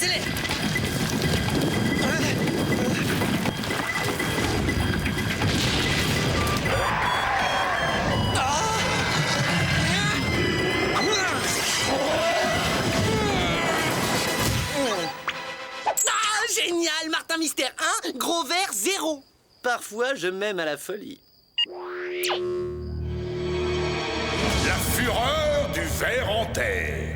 accélère. Génial, Martin Mystère 1, gros vert 0. Parfois, je m'aime à la folie. La fureur du ver en terre.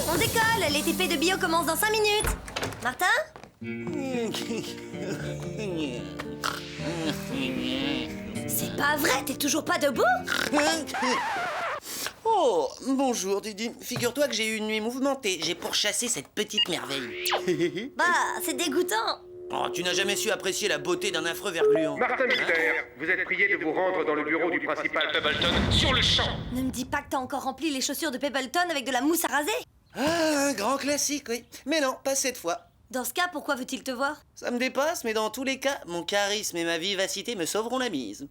On décolle, les TP de bio commencent dans 5 minutes. Martin? C'est pas vrai, t'es toujours pas debout? Oh, bonjour Didi. Figure-toi que j'ai eu une nuit mouvementée. J'ai pourchassé cette petite merveille. Bah, c'est dégoûtant. Oh, tu n'as jamais su apprécier la beauté d'un affreux ver gluant. Martin Mystère, vous êtes prié de vous rendre dans le bureau du principal Pebbleton sur le champ. Ne me dis pas que t'as encore rempli les chaussures de Pebbleton avec de la mousse à raser. Ah, un grand classique, oui. Mais non, pas cette fois. Dans ce cas, pourquoi veut-il te voir? Ça me dépasse, mais dans tous les cas, mon charisme et ma vivacité me sauveront la mise.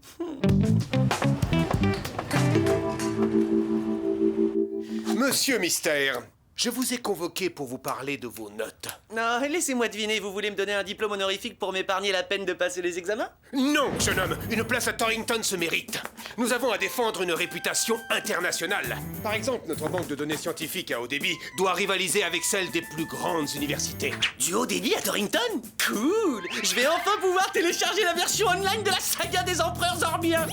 Monsieur Mystère, je vous ai convoqué pour vous parler de vos notes. Non, laissez-moi deviner, vous voulez me donner un diplôme honorifique pour m'épargner la peine de passer les examens? Non, jeune homme, une place à Torrington se mérite. Nous avons à défendre une réputation internationale. Par exemple, notre banque de données scientifiques à haut débit doit rivaliser avec celle des plus grandes universités. Du haut débit à Torrington? Cool! Je vais enfin pouvoir télécharger la version online de la saga des empereurs zorbiens.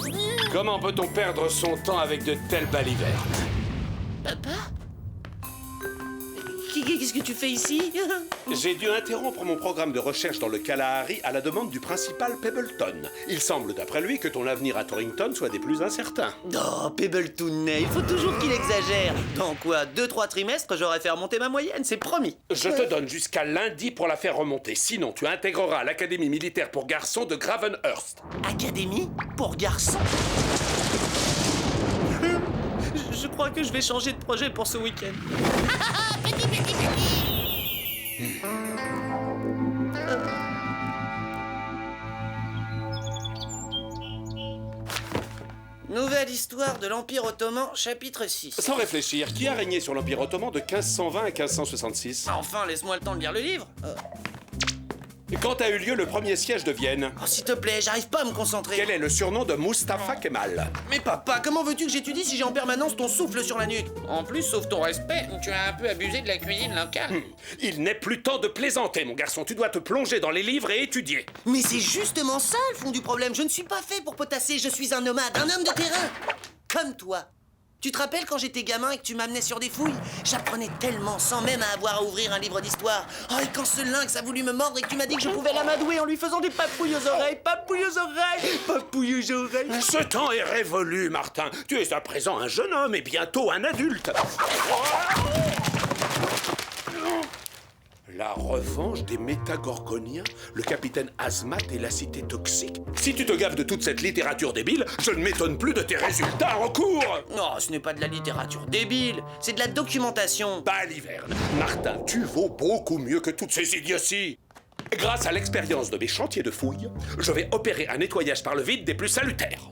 Comment peut-on perdre son temps avec de telles balivernes? Papa? Qu'est-ce que tu fais ici? J'ai dû interrompre mon programme de recherche dans le Kalahari à la demande du principal Pebbleton. Il semble d'après lui que ton avenir à Torrington soit des plus incertains. Oh, Pebbleton, il faut toujours qu'il exagère. Dans quoi, 2-3 trimestres, j'aurai fait remonter ma moyenne, c'est promis. Je te donne jusqu'à lundi pour la faire remonter. Sinon, tu intégreras l'Académie militaire pour garçons de Gravenhurst. Académie pour garçons? Je crois que je vais changer de projet pour ce week-end. Nouvelle histoire de l'Empire Ottoman, chapitre 6. Sans réfléchir, qui a régné sur l'Empire Ottoman de 1520 à 1566? Enfin, laisse-moi le temps de lire le livre. Quand a eu lieu le premier siège de Vienne? Oh, s'il te plaît, j'arrive pas à me concentrer. Quel est le surnom de Mustapha Kemal? Mais papa, comment veux-tu que j'étudie si j'ai en permanence ton souffle sur la nuque? En plus, sauf ton respect, tu as un peu abusé de la cuisine locale. Il n'est plus temps de plaisanter, mon garçon. Tu dois te plonger dans les livres et étudier. Mais c'est justement ça le fond du problème. Je ne suis pas fait pour potasser, je suis un nomade, un homme de terrain. Comme toi. Tu te rappelles quand j'étais gamin et que tu m'amenais sur des fouilles? J'apprenais tellement sans même avoir à ouvrir un livre d'histoire. Oh, et quand ce lynx a voulu me mordre et que tu m'as dit que je pouvais l'amadouer en lui faisant des papouilles aux oreilles, papouilles aux oreilles, papouilles aux oreilles. Ce temps est révolu, Martin. Tu es à présent un jeune homme et bientôt un adulte. La revanche des Métagorgoniens, le capitaine Azmat et la cité toxique. Si tu te gaves de toute cette littérature débile, je ne m'étonne plus de tes résultats en cours. Non, ce n'est pas de la littérature débile, c'est de la documentation. Baliverne, Martin, tu vaux beaucoup mieux que toutes ces idioties. Grâce à l'expérience de mes chantiers de fouilles, je vais opérer un nettoyage par le vide des plus salutaires.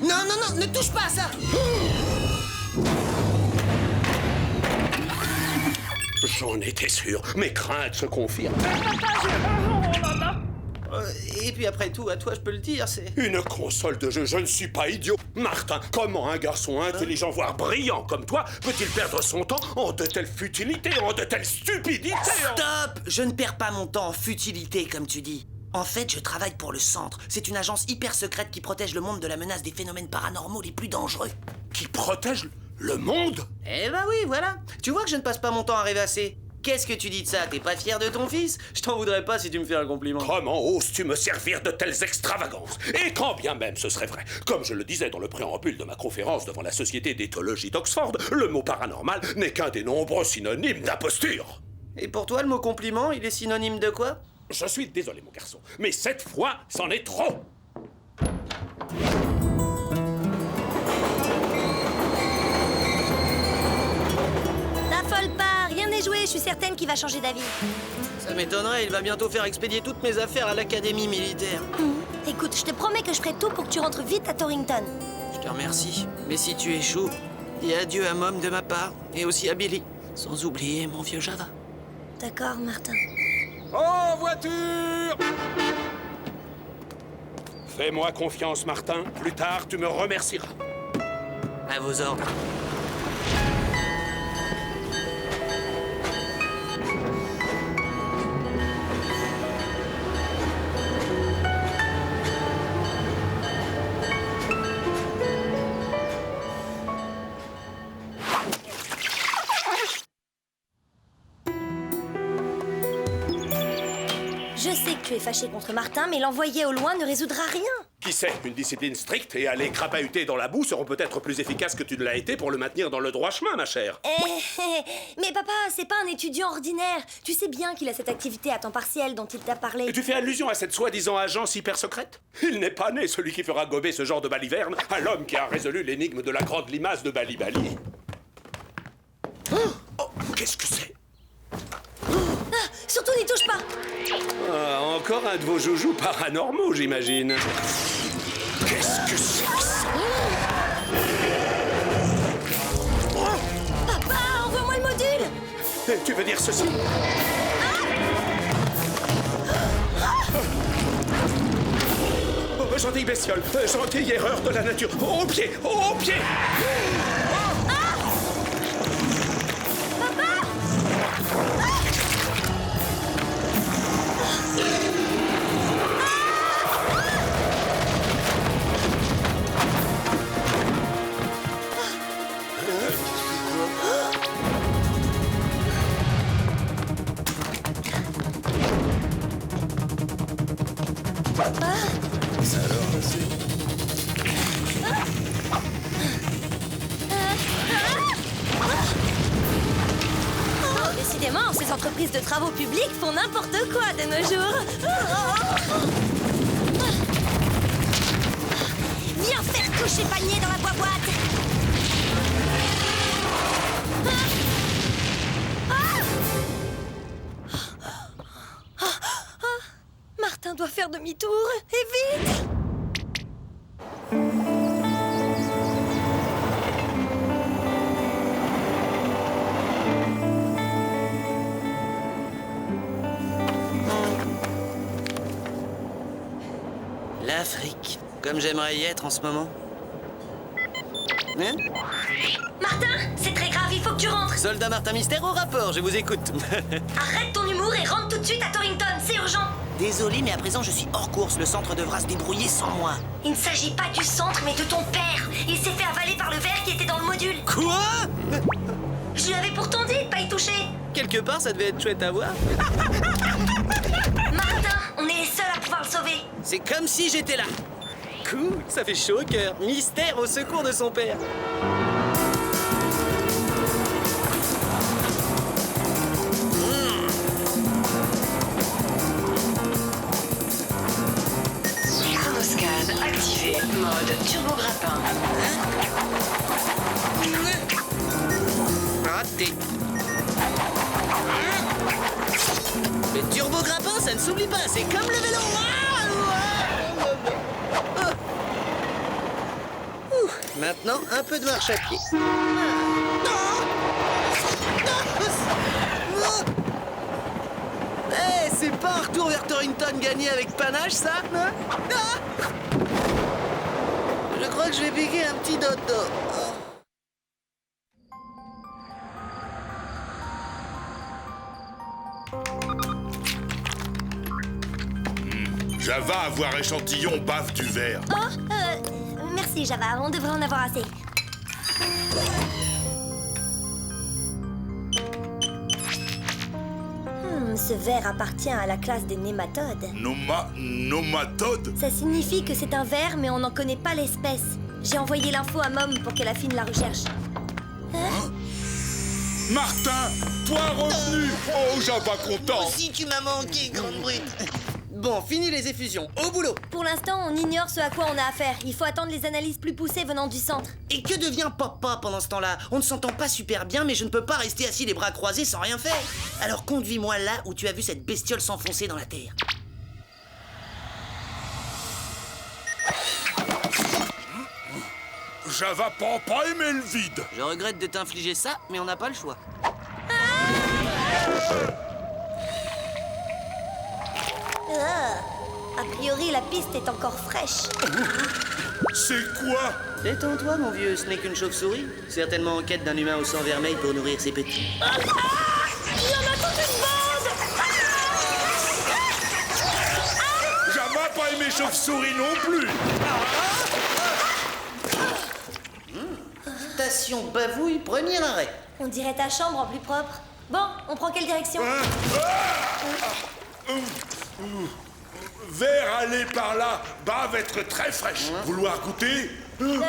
Non, non, non, ne touche pas à ça. J'en étais sûr, mes craintes se confirment. Et puis après tout, à toi je peux le dire, c'est... Une console de jeu, je ne suis pas idiot. Martin, comment un garçon intelligent, voire brillant comme toi, peut-il perdre son temps en de telles futilités, en de telles stupidités? Stop! Je ne perds pas mon temps en futilité, comme tu dis. En fait, je travaille pour le Centre. C'est une agence hyper secrète qui protège le monde de la menace des phénomènes paranormaux les plus dangereux. Qui protège le monde? Eh ben oui, voilà. Tu vois que je ne passe pas mon temps à rêvasser. Qu'est-ce que tu dis de ça? T'es pas fier de ton fils? Je t'en voudrais pas si tu me fais un compliment. Comment oses-tu me servir de telles extravagances? Et quand bien même ce serait vrai, comme je le disais dans le préambule de ma conférence devant la Société d'éthologie d'Oxford, le mot paranormal n'est qu'un des nombreux synonymes d'imposture. Et pour toi, le mot compliment, il est synonyme de quoi? Je suis désolé, mon garçon, mais cette fois, c'en est trop. T'affole pas, rien n'est joué, je suis certaine qu'il va changer d'avis. Ça m'étonnerait, il va bientôt faire expédier toutes mes affaires à l'académie militaire. Écoute, je te promets que je ferai tout pour que tu rentres vite à Torrington. Je te remercie. Mais si tu échoues, dis adieu à Mom de ma part, et aussi à Billy. Sans oublier mon vieux Java. D'accord, Martin. En voiture! Fais-moi confiance, Martin. Plus tard, tu me remercieras. À vos ordres. Je sais que tu es fâché contre Martin, mais l'envoyer au loin ne résoudra rien. Qui sait, une discipline stricte et aller crapahuter dans la boue seront peut-être plus efficaces que tu ne l'as été pour le maintenir dans le droit chemin, ma chère. Mais papa, c'est pas un étudiant ordinaire. Tu sais bien qu'il a cette activité à temps partiel dont il t'a parlé. Et tu fais allusion à cette soi-disant agence hyper secrète? Il n'est pas né, celui qui fera gober ce genre de baliverne, à l'homme qui a résolu l'énigme de la grande limace de Bali Bali. Oh, qu'est-ce que c'est? Surtout n'y touche pas. Ah, encore un de vos joujoux paranormaux, j'imagine. Qu'est-ce que c'est que ça? Papa, envoie-moi le module. Tu veux dire ceci? Oh, gentille bestiole, gentille erreur de la nature. Au pied, au pied! Décidément, ces entreprises de travaux publics font n'importe quoi de nos jours. Viens faire coucher panier dans la boîte. Martin doit faire demi-tour, et vite! L'Afrique, comme j'aimerais y être en ce moment. Hein? Martin, c'est très grave, il faut que tu rentres. Soldat Martin Mystère au rapport, je vous écoute. Arrête ton humour et rentre tout de suite à Torrington, c'est urgent. Désolé, mais à présent je suis hors course. Le centre devra se débrouiller sans moi. Il ne s'agit pas du centre, mais de ton père. Il s'est fait avaler par le ver qui était dans le module. Quoi? Je lui avais pourtant dit de pas y toucher. Quelque part, ça devait être chouette à voir. Martin, on est les seuls à pouvoir le sauver. C'est comme si j'étais là. Cool, ça fait chaud au cœur. Mystère au secours de son père. Chronoscan activé, mode turbo-grappin. Raté. Le turbo-grappin, ça ne s'oublie pas. C'est comme le vélo. Maintenant, un peu de marche à pied. Eh, c'est pas un retour vers Torrington gagné avec panache, ça, hein? Je crois que je vais piquer un petit dodo. Java, avoir échantillon, bave du verre. Merci Java, on devrait en avoir assez. ce ver appartient à la classe des nématodes. Nomatode? Ça signifie que c'est un ver, mais on n'en connaît pas l'espèce. J'ai envoyé l'info à Mom pour qu'elle affine la recherche. Martin, toi revenu! Oh, Java content! Si tu m'as manqué, grande brute. Bon, fini les effusions, au boulot. Pour l'instant, on ignore ce à quoi on a affaire. Il faut attendre les analyses plus poussées venant du centre. Et que devient Papa pendant ce temps-là? On ne s'entend pas super bien, mais je ne peux pas rester assis les bras croisés sans rien faire. Alors conduis-moi là où tu as vu cette bestiole s'enfoncer dans la terre. Java pas aimé le vide! Je regrette de t'infliger ça, mais on n'a pas le choix. A priori, la piste est encore fraîche. C'est quoi? Détends-toi, mon vieux, ce n'est qu'une chauve-souris. Certainement en quête d'un humain au sang vermeil pour nourrir ses petits. Il y en a toute une bande! Java pas aimé chauve-souris non plus! Station bavouille, premier arrêt. On dirait ta chambre en plus propre. Bon, on prend quelle direction? Vers aller par là, bave être très fraîche. Vouloir goûter? Non,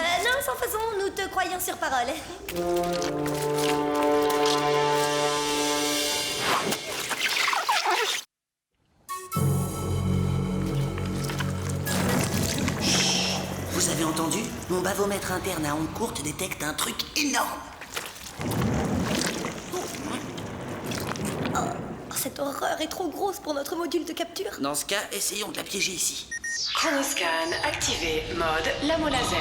sans façon, nous te croyons sur parole. Vous avez entendu? Mon bavomètre interne à ondes courtes détecte un truc énorme. Cette horreur est trop grosse pour notre module de capture. Dans ce cas, essayons de la piéger ici. Chronoscan activé. Mode lamo laser.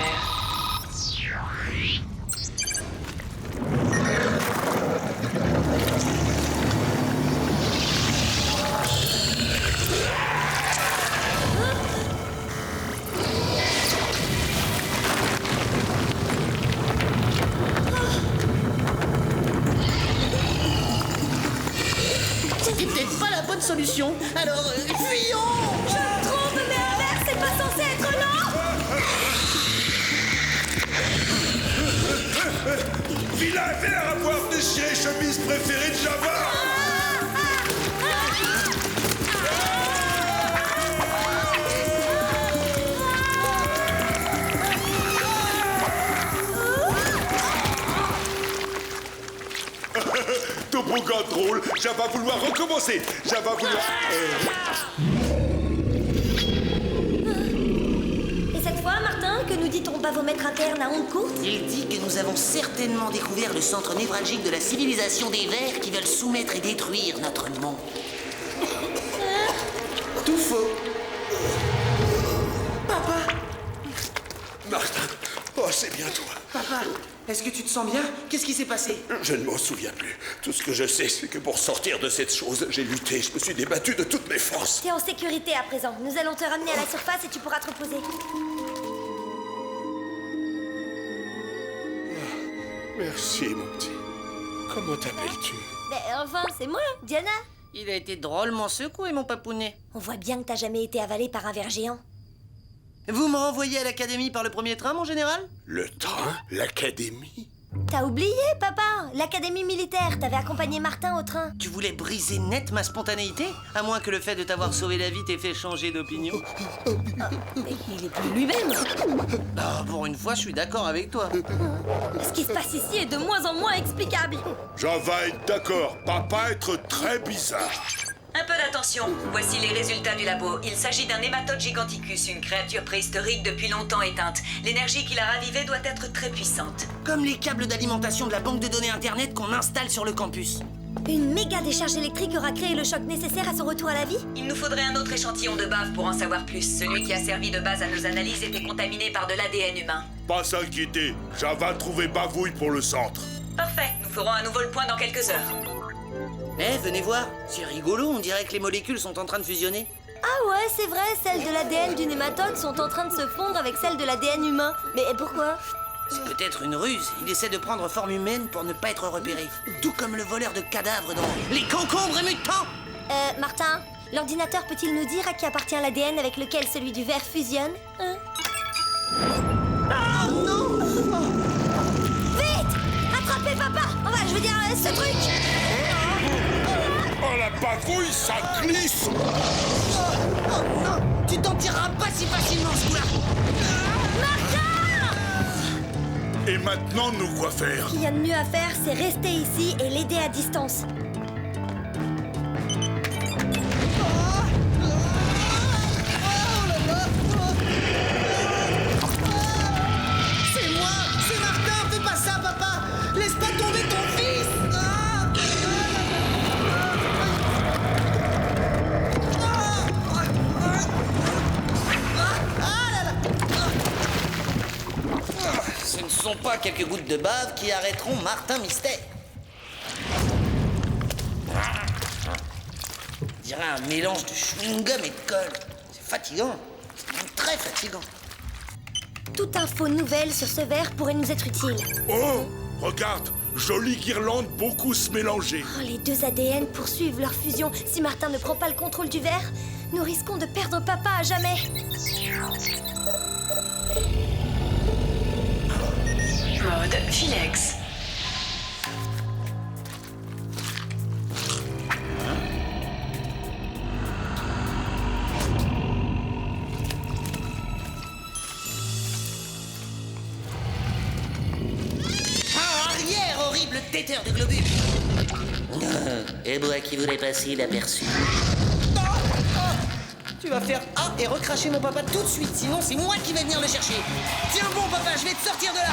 C'était peut-être pas la bonne solution. Alors, fuyons! Je me trompe, mais un verre, c'est pas censé être lent! Vilain ver à avoir déchiré chemise préférée de Java! Toboggan drôle, Java vouloir recommencer. Java vouloir... Et cette fois, Martin, que nous dit ton bavomètre interne à ondes courtes? Il dit que nous avons certainement découvert le centre névralgique de la civilisation des vers qui veulent soumettre et détruire notre monde. Tout faux. Papa! Martin, oh, c'est bien toi. Papa, est-ce que tu te sens bien? Qu'est-ce qui s'est passé? Je ne m'en souviens plus. Tout ce que je sais, c'est que pour sortir de cette chose, j'ai lutté, je me suis débattu de toutes mes forces. T'es en sécurité à présent. Nous allons te ramener à la surface et tu pourras te reposer. Merci, mon petit. Comment t'appelles-tu? Mais enfin, c'est moi, Diana. Il a été drôlement secoué, mon papounet. On voit bien que t'as jamais été avalé par un ver géant. Vous me renvoyez à l'académie par le premier train, mon général? Le train? L'académie? T'as oublié, papa? L'académie militaire. T'avais accompagné Martin au train. Tu voulais briser net ma spontanéité? À moins que le fait de t'avoir sauvé la vie t'ait fait changer d'opinion. Mais il est plus lui-même. Ah, pour une fois, je suis d'accord avec toi. Ce qui se passe ici est de moins en moins explicable. Java est d'accord, papa être très bizarre. Un peu d'attention. Voici les résultats du labo. Il s'agit d'un hématode giganticus, une créature préhistorique depuis longtemps éteinte. L'énergie qu'il a ravivée doit être très puissante. Comme les câbles d'alimentation de la banque de données Internet qu'on installe sur le campus. Une méga décharge électrique aura créé le choc nécessaire à son retour à la vie? Il nous faudrait un autre échantillon de bave pour en savoir plus. Celui qui a servi de base à nos analyses était contaminé par de l'ADN humain. Pas s'inquiéter, Java trouvé bavouille pour le centre. Parfait. Nous ferons à nouveau le point dans quelques heures. Eh, venez voir. C'est rigolo, on dirait que les molécules sont en train de fusionner. Ah ouais, c'est vrai, celles de l'ADN du nématode sont en train de se fondre avec celles de l'ADN humain. Mais pourquoi? C'est peut-être une ruse. Il essaie de prendre forme humaine pour ne pas être repéré. Tout comme le voleur de cadavres dans Les Concombres Mutants. Martin, l'ordinateur peut-il nous dire à qui appartient l'ADN avec lequel celui du ver fusionne? Ah non! Vite! Attrapez papa! Enfin, je veux dire, ce truc! Oh la la bafouille, ça glisse. Oh non, tu t'en tireras pas si facilement, ce coup-là. Et maintenant, nous quoi faire? Ce qu'il y a de mieux à faire, c'est rester ici et l'aider à distance. C'est moi, c'est Martin, fais pas ça, papa. Laisse pas tomber ton fils. Ce ne sont pas quelques gouttes de bave qui arrêteront Martin Mystère. On dirait un mélange de chewing-gum et de colle. C'est fatigant. C'est même très fatigant. Toute info nouvelle sur ce verre pourrait nous être utile. Oh, regarde, jolie guirlande, beaucoup se mélanger. Oh, les deux ADN poursuivent leur fusion. Si Martin ne prend pas le contrôle du verre, nous risquons de perdre papa à jamais. Mode Philex. Arrière, horrible têteur de globule. Et moi qui voulais passer inaperçu. Tu vas faire A et recracher mon papa tout de suite, sinon c'est moi qui vais venir le chercher. Tiens bon papa, je vais te sortir de là.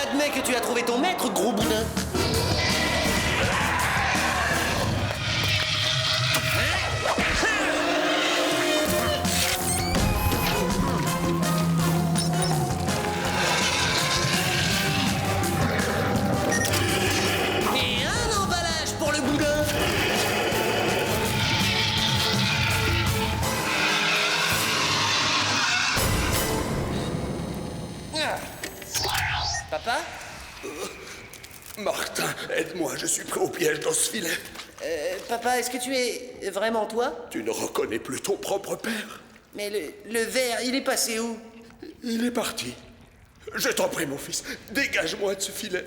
Admets que tu as trouvé ton maître, gros boudin. Et un emballage pour le boudin. Papa? Martin, aide-moi, je suis pris au piège dans ce filet. Papa, est-ce que tu es vraiment toi? Tu ne reconnais plus ton propre père. Mais le verre, il est passé où? Il est parti. Je t'en prie, mon fils, dégage-moi de ce filet.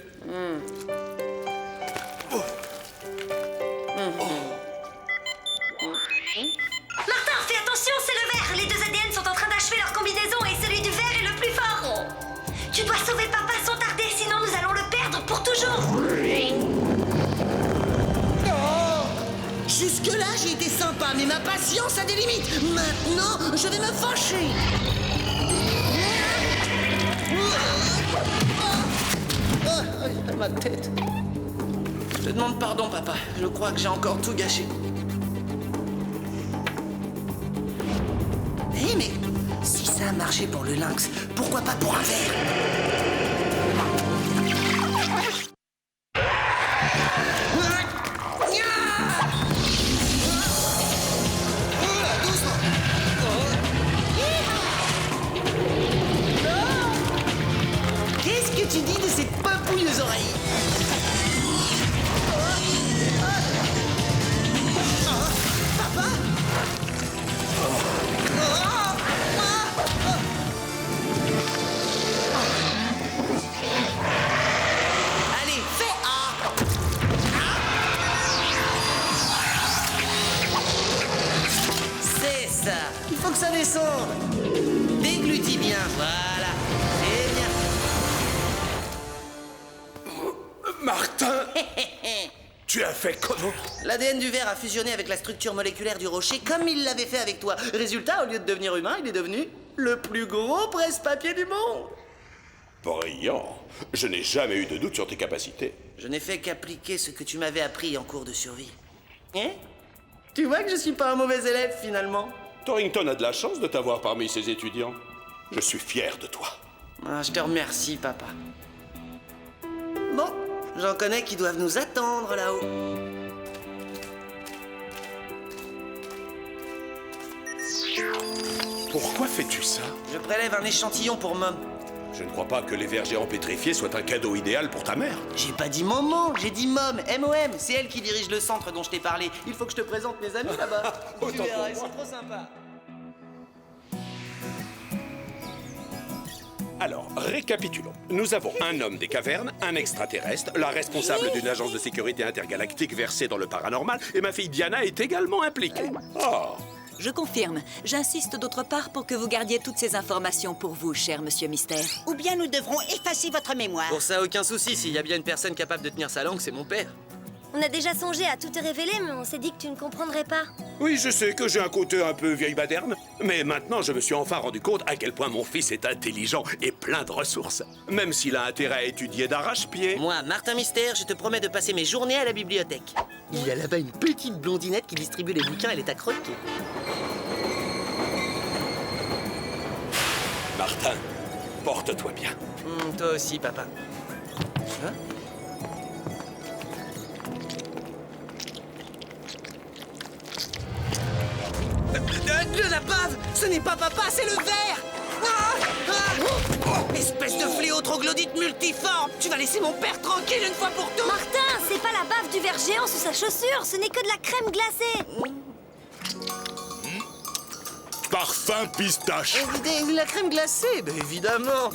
Martin, fais attention, c'est le verre. Les deux ADN sont en train d'achever leur combinaison et celui du verre est le plus fort. Tu dois sauver papa sans tarder, sinon nous allons le perdre pour toujours. Jusque-là, j'ai été sympa, mais ma patience a des limites. Maintenant, je vais me fâcher. Ma tête. Je te demande pardon, papa. Je crois que j'ai encore tout gâché. Hé, mais si ça a marché pour le lynx, pourquoi pas pour un verre? Qu'est-ce que tu dis de ces papouilles aux oreilles? Papa? Allez, fais A! C'est ça. Il faut que ça descende. Déglutis bien, voilà. C'est bien. Martin, tu as fait comment? L'ADN du verre a fusionné avec la structure moléculaire du rocher comme il l'avait fait avec toi. Résultat, au lieu de devenir humain, il est devenu le plus gros presse-papier du monde. Brillant. Je n'ai jamais eu de doute sur tes capacités. Je n'ai fait qu'appliquer ce que tu m'avais appris en cours de survie. Hein? Tu vois que je suis pas un mauvais élève, finalement. Torrington a de la chance de t'avoir parmi ses étudiants. Je suis fier de toi. Ah, je te remercie, papa. Bon, j'en connais qui doivent nous attendre là-haut. Pourquoi fais-tu ça? Je prélève un échantillon pour Mom. Je ne crois pas que les vers géants pétrifiés soient un cadeau idéal pour ta mère. J'ai pas dit maman, j'ai dit Mom, M-O-M. C'est elle qui dirige le centre dont je t'ai parlé. Il faut que je te présente mes amis là-bas. Tu Autant verras, pour ils moi. sont trop sympas. Alors, récapitulons. Nous avons un homme des cavernes, un extraterrestre, la responsable d'une agence de sécurité intergalactique versée dans le paranormal, et ma fille Diana est également impliquée. Oh. Je confirme. J'insiste d'autre part pour que vous gardiez toutes ces informations pour vous, cher monsieur Mystère. Ou bien nous devrons effacer votre mémoire. Pour ça, aucun souci. S'il y a bien une personne capable de tenir sa langue, c'est mon père. On a déjà songé à tout te révéler, mais on s'est dit que tu ne comprendrais pas. Oui, je sais que j'ai un côté un peu vieille moderne, mais maintenant je me suis enfin rendu compte à quel point mon fils est intelligent et plein de ressources, même s'il a intérêt à étudier d'arrache-pied. Moi, Martin Mystère, je te promets de passer mes journées à la bibliothèque. Il y a là-bas une petite blondinette qui distribue les bouquins, elle est à croquer. Martin, porte-toi bien. Toi aussi, papa. Hein? De la bave! Ce n'est pas papa, c'est le ver! Espèce de fléau troglodyte multiforme! Tu vas laisser mon père tranquille une fois pour toutes! Martin, c'est pas la bave du ver géant sous sa chaussure, ce n'est que de la crème glacée. Parfum pistache. La crème glacée, bah évidemment!